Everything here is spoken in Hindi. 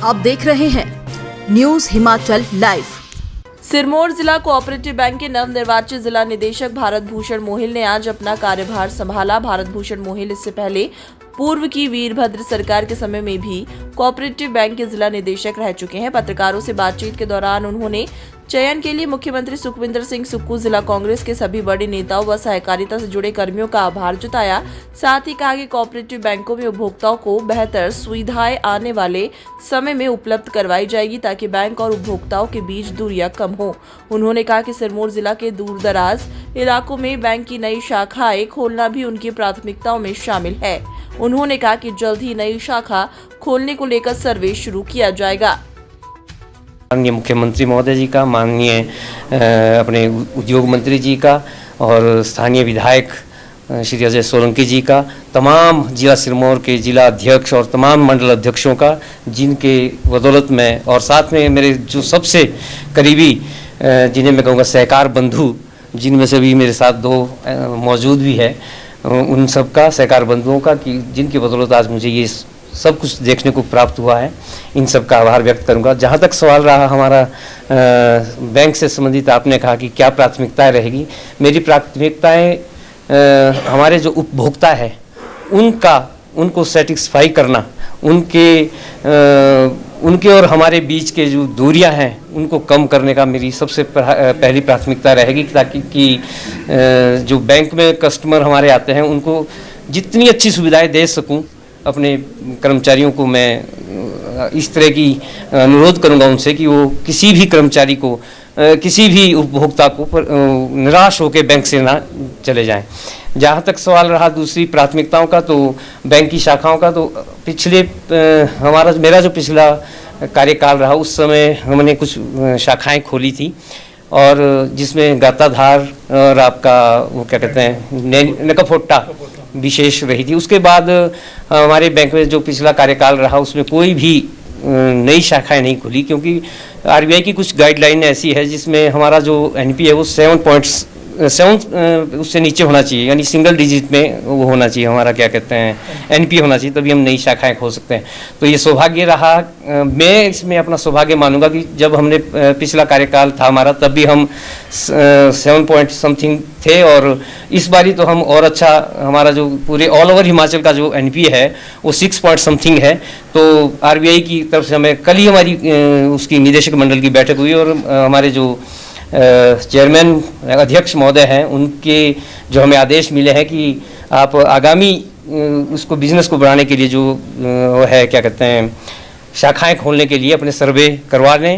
आप देख रहे हैं न्यूज हिमाचल लाइव। सिरमौर जिला कोऑपरेटिव बैंक के नवनिर्वाचित जिला निदेशक भारत भूषण मोहिल ने आज अपना कार्यभार संभाला। भारत भूषण मोहिल इससे पहले पूर्व की वीरभद्र सरकार के समय में भी कोऑपरेटिव बैंक के जिला निदेशक रह चुके हैं। पत्रकारों से बातचीत के दौरान उन्होंने चयन के लिए मुख्यमंत्री सुखविंदर सिंह सुक्खू, जिला कांग्रेस के सभी बड़े नेताओं व सहकारिता से जुड़े कर्मियों का आभार जताया। साथ ही कहा कि कोऑपरेटिव बैंकों में उपभोक्ताओं को बेहतर सुविधाएं आने वाले समय में उपलब्ध करवाई जाएगी ताकि बैंक और उपभोक्ताओं के बीच दूरियां कम हो। उन्होंने कहा कि सिरमौर जिला के दूरदराज इलाकों में बैंक की नई शाखाएं खोलना भी उनकी प्राथमिकताओं में शामिल है। उन्होंने कहा कि जल्द ही नई शाखा खोलने को लेकर सर्वे शुरू किया जाएगा। माननीय मुख्यमंत्री महोदय जी का, माननीय अपने उद्योग मंत्री जी का और स्थानीय विधायक श्री अजय सोलंकी जी का, तमाम जिला सिरमौर के जिला अध्यक्ष और तमाम मंडल अध्यक्षों का, जिनके बदौलत में और साथ में मेरे जो सबसे करीबी जिन्हें मैं कहूँगा सहकार बंधु, जिनमें से भी मेरे साथ दो मौजूद भी है, उन सब का, सहकार बंधुओं का, कि जिनकी बदौलत आज मुझे ये सब कुछ देखने को प्राप्त हुआ है, इन सब का आभार व्यक्त करूंगा। जहाँ तक सवाल रहा हमारा बैंक से संबंधित, आपने कहा कि क्या प्राथमिकताएं रहेगी। मेरी प्राथमिकताएं हमारे जो उपभोक्ता है उनको सेटिस्फाई करना, उनके और हमारे बीच के जो दूरियां हैं उनको कम करने का मेरी सबसे पहली प्राथमिकता रहेगी, ताकि कि जो बैंक में कस्टमर हमारे आते हैं उनको जितनी अच्छी सुविधाएं दे सकूं। अपने कर्मचारियों को मैं इस तरह की अनुरोध करूंगा उनसे कि वो किसी भी कर्मचारी को, किसी भी उपभोक्ता को निराश होकर बैंक से ना चले जाएं। जहाँ तक सवाल रहा दूसरी प्राथमिकताओं का, तो बैंक की शाखाओं का, तो मेरा जो पिछला कार्यकाल रहा उस समय हमने कुछ शाखाएं खोली थी, और जिसमें गाताधार और आपका वो क्या कहते हैं नकफोट्टा विशेष रही थी। उसके बाद हमारे बैंक में जो पिछला कार्यकाल रहा उसमें कोई भी नई शाखाएं नहीं खुली, क्योंकि आरबीआई की कुछ गाइडलाइन ऐसी है जिसमें हमारा जो एनपी है वो 7 उससे नीचे होना चाहिए, यानी सिंगल डिजिट में वो होना चाहिए, हमारा क्या कहते हैं एनपी होना चाहिए, तभी हम नई शाखाएं खोल सकते हैं। तो ये सौभाग्य रहा, मैं इसमें अपना सौभाग्य मानूंगा कि जब हमने पिछला कार्यकाल था हमारा, तब भी हम 7 पॉइंट समथिंग थे, और इस बारी तो हम और अच्छा, हमारा जो पूरे ऑल ओवर हिमाचल का जो एनपी है वो 6 पॉइंट समथिंग है। तो आरबीआई की तरफ से हमें कल ही हमारी उसकी निदेशक मंडल की बैठक हुई, और हमारे जो चेयरमैन अध्यक्ष महोदय हैं उनके जो हमें आदेश मिले हैं कि आप आगामी उसको बिजनेस को बढ़ाने के लिए जो है क्या कहते हैं शाखाएं खोलने के लिए अपने सर्वे करवा लें।